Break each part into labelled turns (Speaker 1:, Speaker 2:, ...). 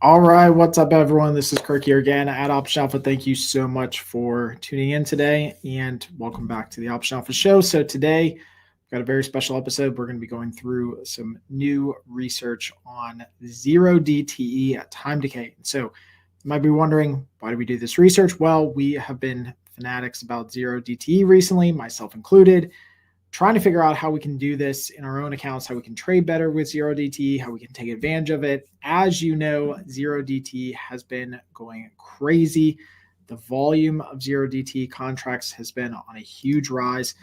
Speaker 1: All right, what's up, everyone? This is Kirk here again at Option Alpha. Thank you so much for tuning in today, and welcome back to the Option Alpha Show. So today, we've got a very special episode. We're going to be going through some new research on zero DTE time decay. So you might be wondering, why do we do this research? Well, we have been fanatics about zero DTE recently, myself included, trying to figure out how we can do this in our own accounts, how we can trade better with zero DT, how we can take advantage of it. As you know, zero DT has been going crazy. The volume of zero DT contracts has been on a huge rise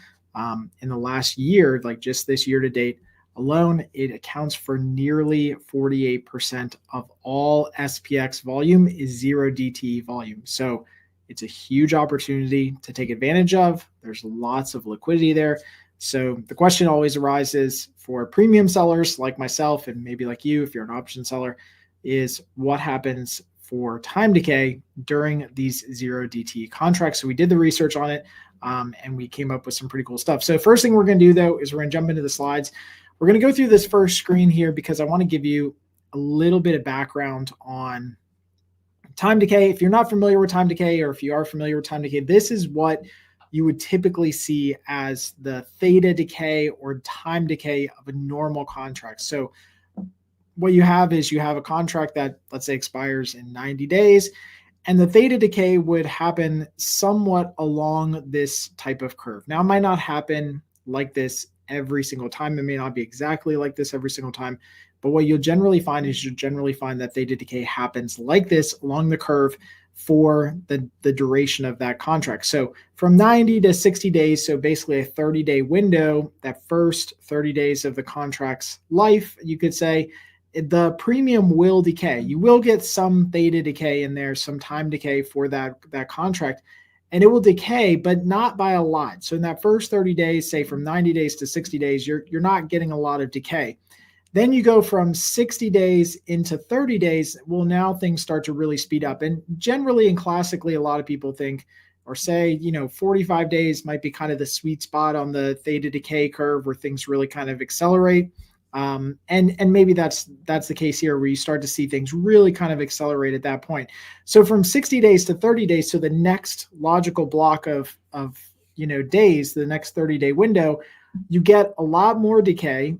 Speaker 1: in the last year, like just this year to date alone. It accounts for nearly 48% of all SPX volume is zero DT volume. So it's a huge opportunity to take advantage of. There's lots of liquidity there. So the question always arises for premium sellers like myself and maybe like you, if you're an option seller, is what happens for time decay during these zero DT contracts. So we did the research on it and we came up with some pretty cool stuff. So first thing we're going to do though is we're going to jump into the slides. We're going to go through this first screen here because I want to give you a little bit of background on time decay. If you're not familiar with time decay, or if you are familiar with time decay, this is what you would typically see as the theta decay or time decay of a normal contract. So what you have is you have a contract that, let's say, expires in 90 days, and the theta decay would happen somewhat along this type of curve. Now, it might not happen like this every single time. It may not be exactly like this every single time, but what you'll generally find is that theta decay happens like this along the curve for the duration of that contract. So from 90 to 60 days, so basically a 30-day window, that first 30 days of the contract's life, you could say, the premium will decay. You will get some theta decay in there, some time decay for that contract, and it will decay, but not by a lot. So in that first 30 days, say from 90 days to 60 days, you're not getting a lot of decay. Then you go from 60 days into 30 days. Well, now things start to really speed up. And generally and classically, a lot of people think or say, 45 days might be kind of the sweet spot on the theta decay curve where things really kind of accelerate. And maybe that's the case here where you start to see things really kind of accelerate at that point. So from 60 days to 30 days, so the next logical block of days, the next 30-day window, you get a lot more decay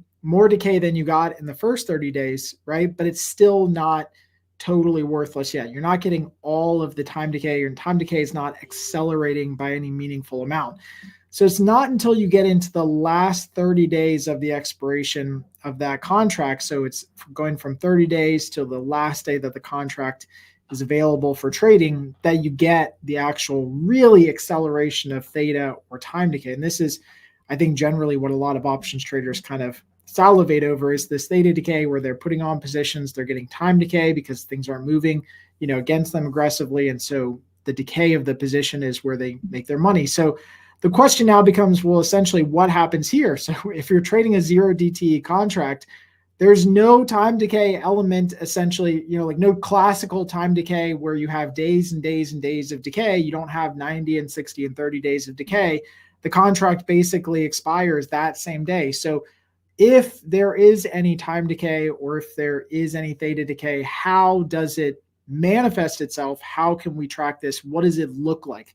Speaker 1: than you got in the first 30 days, right? But it's still not totally worthless yet. You're not getting all of the time decay. Your time decay is not accelerating by any meaningful amount. So it's not until you get into the last 30 days of the expiration of that contract. So it's going from 30 days till the last day that the contract is available for trading that you get the actual really acceleration of theta or time decay. And this is, I think, generally what a lot of options traders kind of salivate over is this theta decay where they're putting on positions, they're getting time decay because things aren't moving, against them aggressively. And so the decay of the position is where they make their money. So the question now becomes, well, essentially what happens here? So if you're trading a zero DTE contract, there's no time decay element, essentially, like no classical time decay where you have days and days and days of decay. You don't have 90 and 60 and 30 days of decay. The contract basically expires that same day. So if there is any time decay or if there is any theta decay, how does it manifest itself? How can we track this? What does it look like?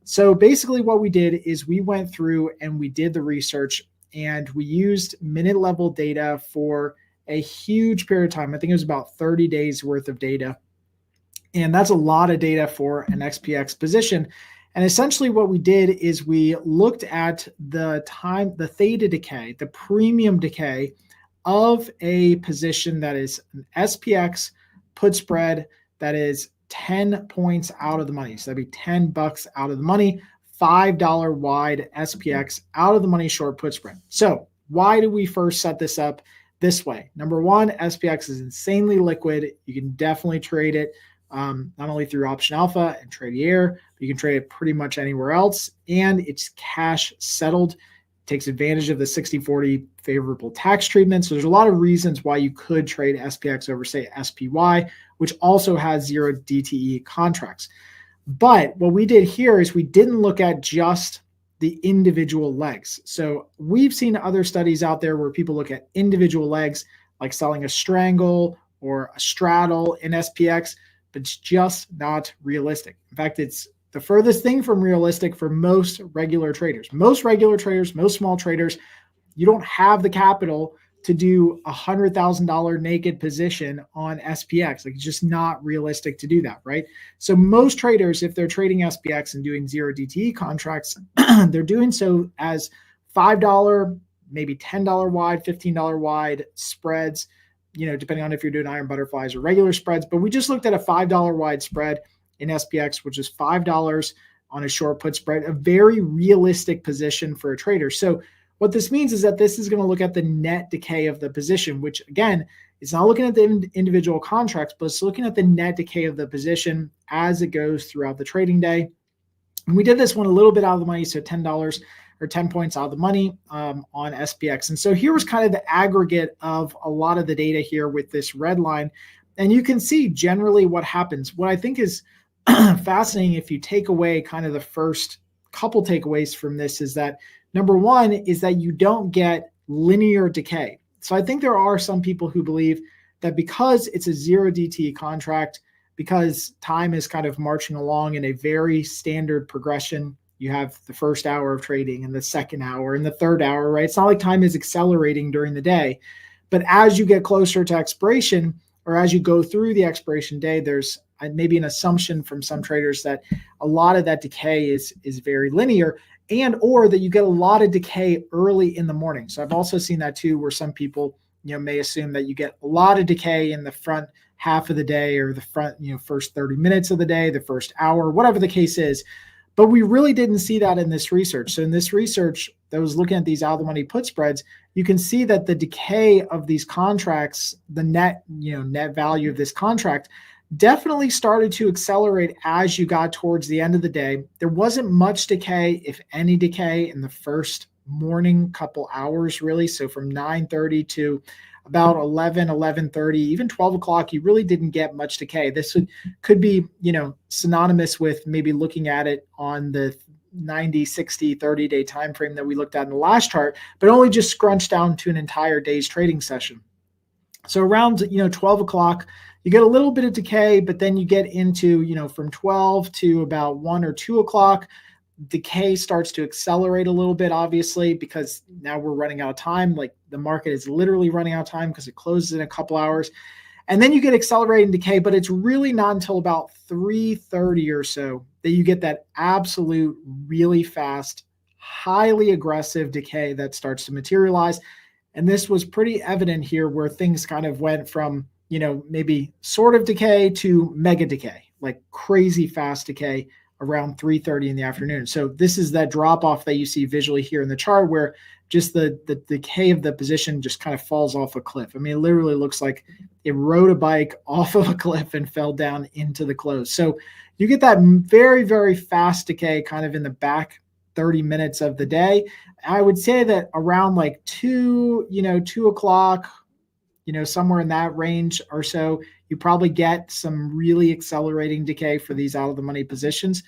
Speaker 1: So basically what we did is we went through and we did the research and we used minute level data for a huge period of time. I think it was about 30 days worth of data. And that's a lot of data for an SPX position. And essentially what we did is we looked at the theta decay, the premium decay of a position that is an SPX put spread that is 10 points out of the money. So that'd be $10 out of the money, $5 wide SPX out of the money short put spread. So why do we first set this up this way? Number one, SPX is insanely liquid. You can definitely trade it. Not only through Option Alpha and Tradier, but you can trade it pretty much anywhere else. And it's cash settled. It takes advantage of the 60-40 favorable tax treatment. So there's a lot of reasons why you could trade SPX over, say, SPY, which also has zero DTE contracts. But what we did here is we didn't look at just the individual legs. So we've seen other studies out there where people look at individual legs, like selling a strangle or a straddle in SPX, but it's just not realistic. In fact, it's the furthest thing from realistic for most regular traders. Most regular traders, most small traders, you don't have the capital to do $100,000 naked position on SPX. Like, it's just not realistic to do that, right? So most traders, if they're trading SPX and doing zero DTE contracts, they're doing so as $5, maybe $10 wide, $15 wide spreads, depending on if you're doing iron butterflies or regular spreads. But we just looked at a $5 wide spread in SPX, which is $5 on a short put spread, a very realistic position for a trader. So what this means is that this is going to look at the net decay of the position, which again, it's not looking at the individual contracts, but it's looking at the net decay of the position as it goes throughout the trading day. And we did this one a little bit out of the money, so $10 or 10 points out of the money on SPX. And so here was kind of the aggregate of a lot of the data here with this red line. And you can see generally what happens. What I think is fascinating, if you take away kind of the first couple takeaways from this, is that number one is that you don't get linear decay. So I think there are some people who believe that because it's a zero DTE contract, because time is kind of marching along in a very standard progression, you have the first hour of trading and the second hour and the third hour, right? It's not like time is accelerating during the day. But as you get closer to expiration, or as you go through the expiration day, there's maybe an assumption from some traders that a lot of that decay is very linear, and or that you get a lot of decay early in the morning. So I've also seen that too, where some people may assume that you get a lot of decay in the front half of the day, or the front first 30 minutes of the day, the first hour, whatever the case is. But we really didn't see that in this research. So in this research that was looking at these out of the money put spreads, you can see that the decay of these contracts, the net value of this contract, definitely started to accelerate as you got towards the end of the day. There wasn't much decay, if any decay, in the first morning couple hours, really. So from 9:30 to about 11:30, even 12 o'clock, you really didn't get much decay. This could be, synonymous with maybe looking at it on the 90, 60, 30-day time frame that we looked at in the last chart, but only just scrunched down to an entire day's trading session. So around 12 o'clock, you get a little bit of decay, but then you get into from 12 to about 1 or 2 o'clock. Decay starts to accelerate a little bit, obviously, because now we're running out of time. Like, the market is literally running out of time because it closes in a couple hours. And then you get accelerating decay, but it's really not until about 3:30 or so that you get that absolute really fast, highly aggressive decay that starts to materialize. And this was pretty evident here, where things kind of went from, maybe sort of decay to mega decay, like crazy fast decay around 3:30 in the afternoon. So this is that drop off that you see visually here in the chart, where just the decay of the position just kind of falls off a cliff. I mean, it literally looks like it rode a bike off of a cliff and fell down into the close. So you get that very, very fast decay kind of in the back 30 minutes of the day. I would say that around like 2 o'clock, somewhere in that range or so, you probably get some really accelerating decay for these out of the money positions.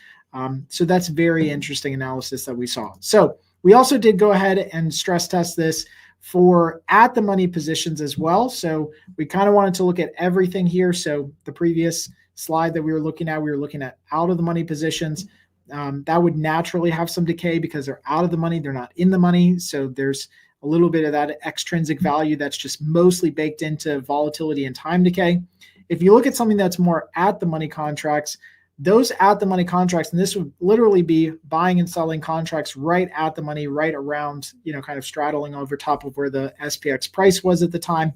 Speaker 1: So that's very interesting analysis that we saw. So we also did go ahead and stress test this for at the money positions as well. So we kind of wanted to look at everything here. So the previous slide that we were looking at out of the money positions. That would naturally have some decay because they're out of the money. They're not in the money. So there's a little bit of that extrinsic value that's just mostly baked into volatility and time decay. If you look at something that's more at the money contracts, those at the money contracts, and this would literally be buying and selling contracts right at the money, right around, kind of straddling over top of where the SPX price was at the time.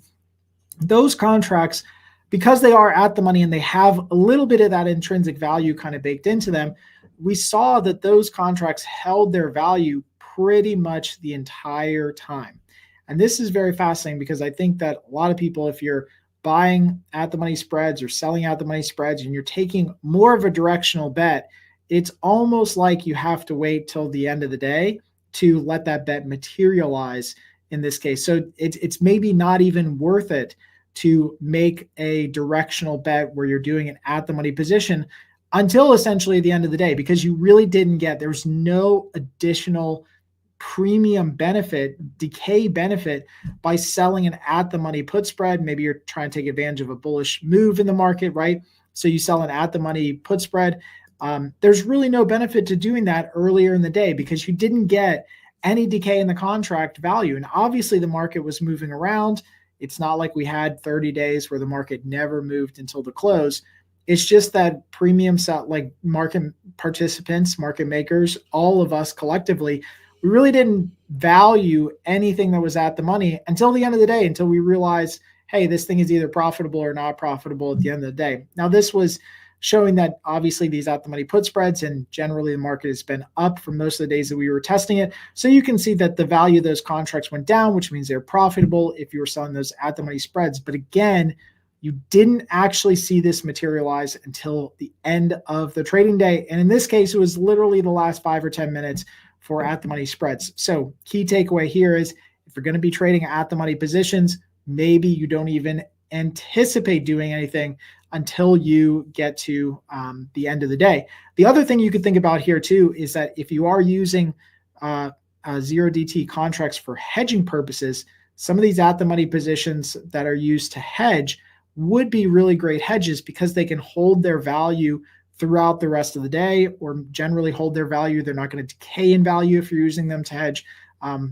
Speaker 1: Those contracts, because they are at the money and they have a little bit of that intrinsic value kind of baked into them, we saw that those contracts held their value pretty much the entire time. And this is very fascinating, because I think that a lot of people, if you're buying at the money spreads or selling at the money spreads and you're taking more of a directional bet, it's almost like you have to wait till the end of the day to let that bet materialize in this case. So it's maybe not even worth it to make a directional bet where you're doing an at the money position until essentially the end of the day, because you really didn't get, there's no additional premium benefit, decay benefit by selling an at the money put spread. Maybe you're trying to take advantage of a bullish move in the market, right? So you sell an at the money put spread. There's really no benefit to doing that earlier in the day because you didn't get any decay in the contract value. And obviously the market was moving around. It's not like we had 30 days where the market never moved until the close. It's just that premium set, like market participants, market makers, all of us collectively, we really didn't value anything that was at the money until the end of the day, until we realized, hey, this thing is either profitable or not profitable at the end of the day. Now, this was showing that obviously these at the money put spreads and generally the market has been up for most of the days that we were testing it. So you can see that the value of those contracts went down, which means they're profitable if you were selling those at the money spreads. But again, you didn't actually see this materialize until the end of the trading day. And in this case, it was literally the last 5 or 10 minutes for at the money spreads. So key takeaway here is if you're going to be trading at the money positions, maybe you don't even anticipate doing anything until you get to the end of the day. The other thing you could think about here too is that if you are using zero DT contracts for hedging purposes, some of these at the money positions that are used to hedge would be really great hedges because they can hold their value throughout the rest of the day, or generally hold their value. They're not going to decay in value if you're using them to hedge.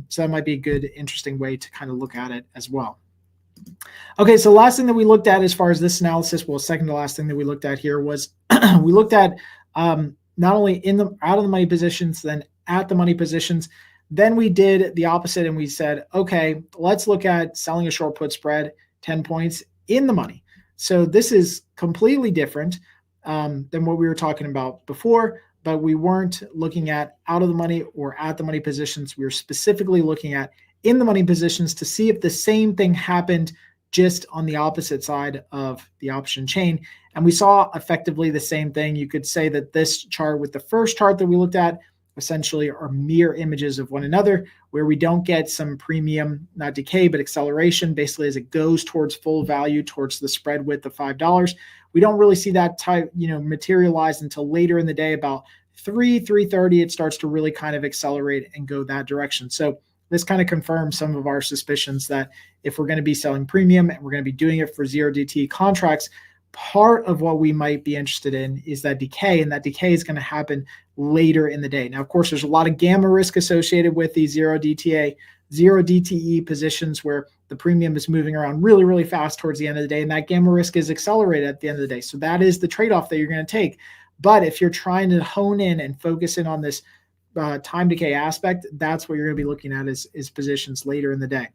Speaker 1: So that might be a good, interesting way to kind of look at it as well. Okay, so last thing that we looked at as far as this analysis, well, second to last thing that we looked at here was we looked at not only in the out of the money positions, then at the money positions. Then we did the opposite and we said, okay, let's look at selling a short put spread, 10 points in the money. So this is completely different than what we were talking about before, but we weren't looking at out of the money or at the money positions. We were specifically looking at in the money positions to see if the same thing happened just on the opposite side of the option chain. And we saw effectively the same thing. You could say that this chart with the first chart that we looked at essentially are mirror images of one another, where we don't get some premium, not decay, but acceleration, basically as it goes towards full value, towards the spread width of $5. We don't really see that type, materialize until later in the day, about 3:30, it starts to really kind of accelerate and go that direction. So this kind of confirms some of our suspicions that if we're going to be selling premium and we're going to be doing it for zero DT contracts, part of what we might be interested in is that decay, and that decay is going to happen later in the day. Now, of course, there's a lot of gamma risk associated with these zero DTE positions where the premium is moving around really, really fast towards the end of the day, and that gamma risk is accelerated at the end of the day. So that is the trade-off that you're going to take. But if you're trying to hone in and focus in on this time decay aspect, that's what you're going to be looking at is positions later in the day.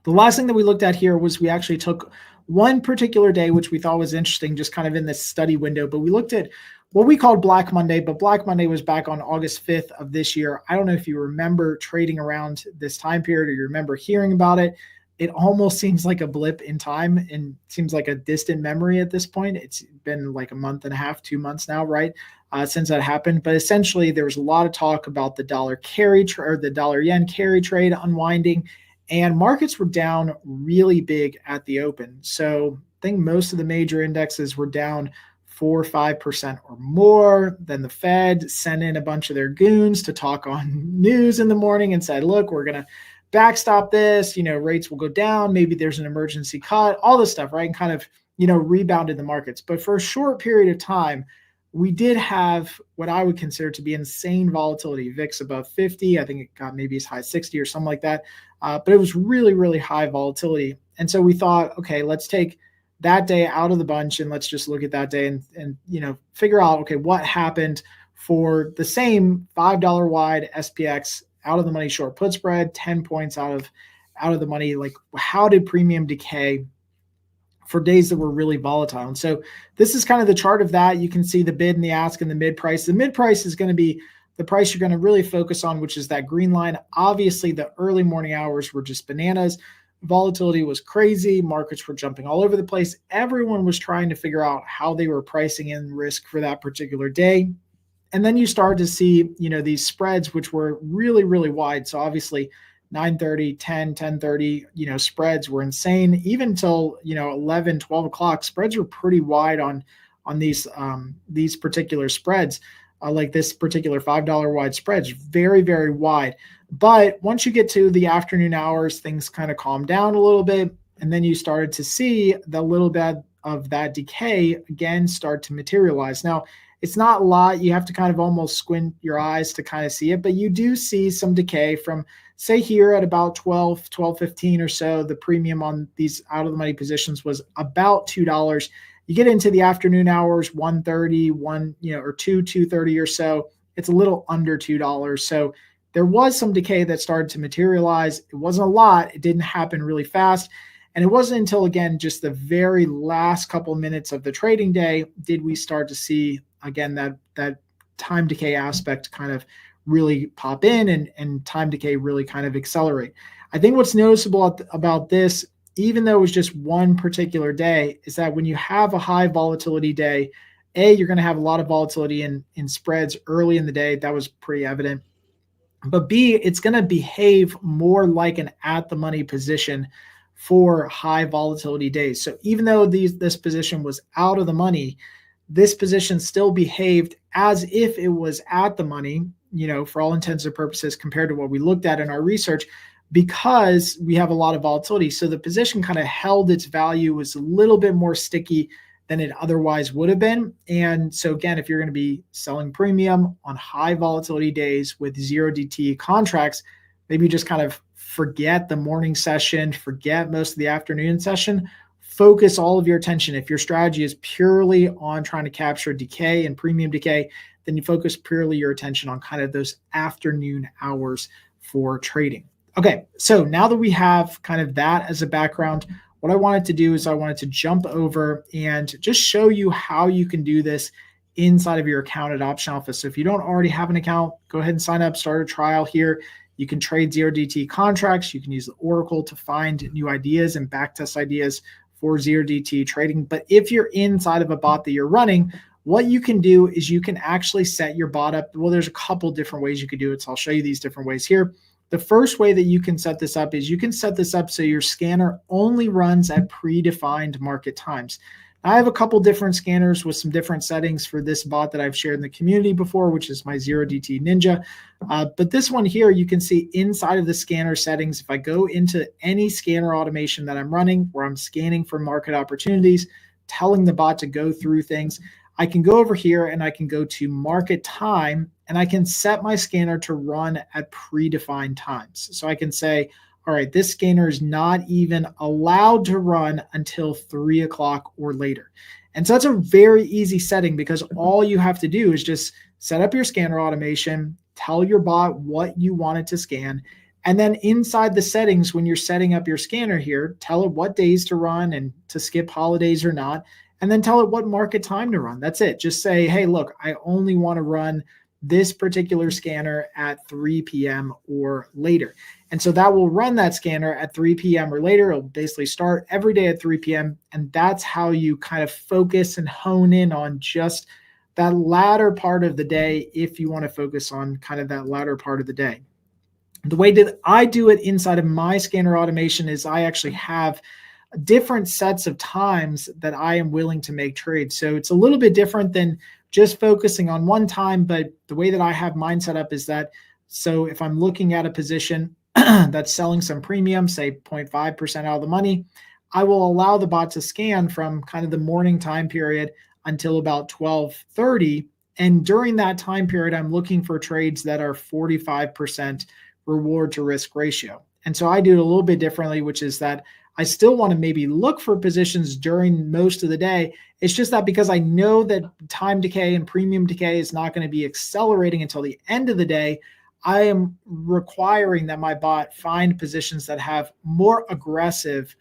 Speaker 1: The last thing that we looked at here was we actually took one particular day, which we thought was interesting, just kind of in this study window, but we looked at what we called Black Monday, but Black Monday was back on August 5th of this year. I don't know if you remember trading around this time period or you remember hearing about it. It almost seems like a blip in time and seems like a distant memory at this point. It's been like a month and a half, 2 months now, right? Since that happened. But essentially there was a lot of talk about the dollar or the dollar yen carry trade unwinding, and markets were down really big at the open. So I think most of the major indexes were down 4 or 5% or more. Then the Fed sent in a bunch of their goons to talk on news in the morning and said, look, we're going to backstop this, rates will go down. Maybe there's an emergency cut, all this stuff, right? And kind of, rebounded the markets. But for a short period of time, we did have what I would consider to be insane volatility. VIX above 50. I think it got maybe as high as 60 or something like that. But it was really, really high volatility. And so we thought, okay, let's take that day out of the bunch and let's just look at that day and figure out, okay, what happened for the same $5 wide SPX out of the money short put spread, 10 points out of the money. Like, how did premium decay for days that were really volatile? And so this is kind of the chart of that. You can see the bid and the ask and the mid price. The mid price is going to be the price you're going to really focus on, which is that green line. Obviously, the early morning hours were just bananas. Volatility was crazy. Markets were jumping all over the place. Everyone was trying to figure out how they were pricing in risk for that particular day. And then you start to see, these spreads, which were really, really wide. So obviously 9:30, 10, 10:30, spreads were insane. Even until, 11, 12 o'clock, spreads were pretty wide on these particular spreads. Like this particular $5 wide spreads, very, very wide. But once you get to the afternoon hours, things kind of calm down a little bit. And then you started to see the little bit of that decay again start to materialize. Now, it's not a lot. You have to kind of almost squint your eyes to kind of see it, but you do see some decay from, say, here at about 12:15 or so. The premium on these out of the money positions was about $2. You get into the afternoon hours, 1:30, or 2:30 or so. It's a little under $2. So there was some decay that started to materialize. It wasn't a lot. It didn't happen really fast. And it wasn't until, again, just the very last couple minutes of the trading day did we start to see, again, that time decay aspect kind of really pop in and time decay really kind of accelerate. I think what's noticeable about this, even though it was just one particular day, is that when you have a high volatility day, you're going to have a lot of volatility in spreads early in the day. That was pretty evident. But B, it's going to behave more like an at the money position for high volatility days. So even though this position was out of the money, this position still behaved as if it was at the money, for all intents and purposes, compared to what we looked at in our research, because we have a lot of volatility. So the position kind of held its value, was a little bit more sticky than it otherwise would have been. And so again, if you're going to be selling premium on high volatility days with 0DT contracts, maybe just kind of forget the morning session, forget most of the afternoon session, focus all of your attention. If your strategy is purely on trying to capture decay and premium decay, then you focus purely your attention on kind of those afternoon hours for trading. Okay, so now that we have kind of that as a background, what I wanted to do is I wanted to jump over and just show you how you can do this inside of your account at Option Alpha. So if you don't already have an account, go ahead and sign up, start a trial here. You can trade 0DT contracts. You can use the Oracle to find new ideas and backtest ideas for 0DT trading. But if you're inside of a bot that you're running, what you can do is you can actually set your bot up. Well, there's a couple different ways you could do it. So I'll show you these different ways here. The first way that you can set this up is you can set this up so your scanner only runs at predefined market times. I have a couple different scanners with some different settings for this bot that I've shared in the community before, which is my 0DT Ninja. But this one here, you can see inside of the scanner settings, if I go into any scanner automation that I'm running where I'm scanning for market opportunities, telling the bot to go through things, I can go over here and I can go to market time and I can set my scanner to run at predefined times. So I can say, all right, this scanner is not even allowed to run until 3 o'clock or later. And so that's a very easy setting because all you have to do is just set up your scanner automation, tell your bot what you want it to scan, and then inside the settings, when you're setting up your scanner here, tell it what days to run and to skip holidays or not, and then tell it what market time to run. That's it. Just say, hey, look, I only want to run this particular scanner at 3 p.m. or later. And so that will run that scanner at 3 p.m. or later. It'll basically start every day at 3 p.m. And that's how you kind of focus and hone in on just that latter part of the day if you want to focus on kind of that latter part of the day. The way that I do it inside of my scanner automation is I actually have different sets of times that I am willing to make trades. So it's a little bit different than just focusing on one time, but the way that I have mine set up is that, so if I'm looking at a position that's selling some premium, say 0.5% out of the money, I will allow the bot to scan from kind of the morning time period until about 12:30. And during that time period, I'm looking for trades that are 45% reward to risk ratio. And so I do it a little bit differently, which is that I still want to maybe look for positions during most of the day. It's just that because I know that time decay and premium decay is not going to be accelerating until the end of the day, I am requiring that my bot find positions that have more aggressive,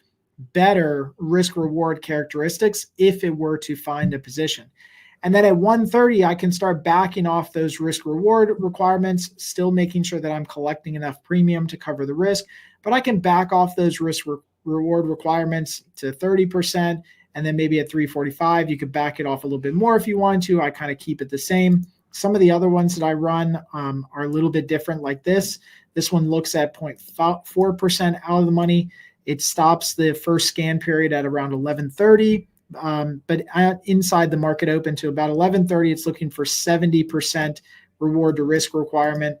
Speaker 1: better risk reward characteristics if it were to find a position. And then at 1:30, I can start backing off those risk reward requirements, still making sure that I'm collecting enough premium to cover the risk, but I can back off those risk reward requirements to 30%. And then maybe at 3:45, you could back it off a little bit more if you want to. I kind of keep it the same. Some of the other ones that I run are a little bit different like this. This one looks at 0.4% out of the money. It stops the first scan period at around 11:30. But inside the market open to about 11:30, it's looking for 70% reward to risk requirement.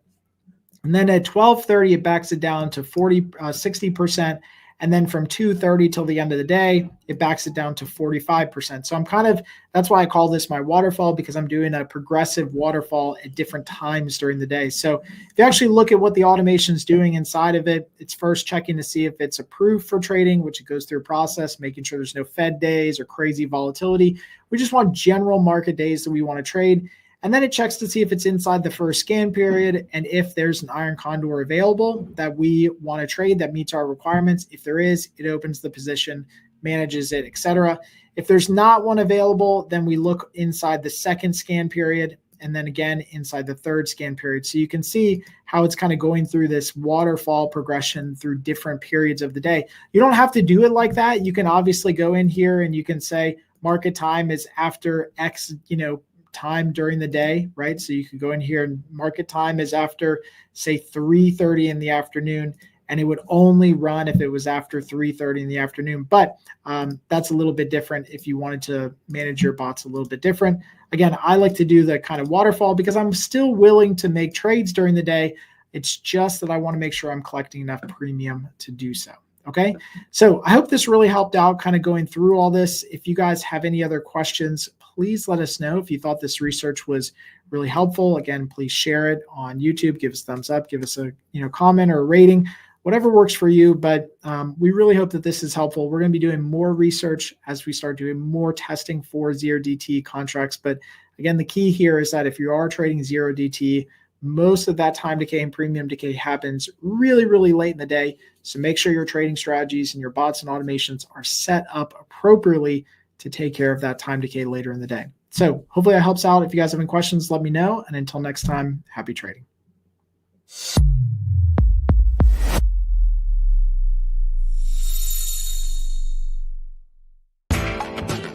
Speaker 1: And then at 12:30, it backs it down to 60%. And then from 2:30 till the end of the day, it backs it down to 45%. So that's why I call this my waterfall, because I'm doing a progressive waterfall at different times during the day. So if you actually look at what the automation is doing inside of it, it's first checking to see if it's approved for trading, which it goes through a process, making sure there's no Fed days or crazy volatility. We just want general market days that we want to trade. And then it checks to see if it's inside the first scan period and if there's an iron condor available that we want to trade that meets our requirements. If there is, it opens the position, manages it, etc. If there's not one available, then we look inside the second scan period and then again inside the third scan period. So you can see how it's kind of going through this waterfall progression through different periods of the day. You don't have to do it like that. You can obviously go in here and you can say market time is after X, time during the day, right? So you could go in here and market time is after, say, 3:30 in the afternoon, and it would only run if it was after 3:30 in the afternoon. But that's a little bit different if you wanted to manage your bots a little bit different. Again, I like to do the kind of waterfall because I'm still willing to make trades during the day. It's just that I want to make sure I'm collecting enough premium to do so. Okay, so I hope this really helped out kind of going through all this. If you guys have any other questions, please let us know. If you thought this research was really helpful, again, please share it on YouTube, give us a thumbs up, give us a comment or a rating, whatever works for you. But we really hope that this is helpful. We're going to be doing more research as we start doing more testing for 0DT contracts. But again, the key here is that if you are trading 0DT, most of that time decay and premium decay happens really, really late in the day. So make sure your trading strategies and your bots and automations are set up appropriately to take care of that time decay later in the day. So hopefully that helps out. If you guys have any questions, let me know. And until next time, happy trading.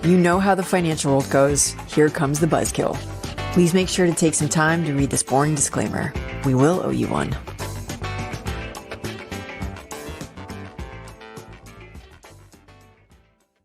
Speaker 2: You know how the financial world goes. Here comes the buzzkill. Please make sure to take some time to read this boring disclaimer. We will owe you one.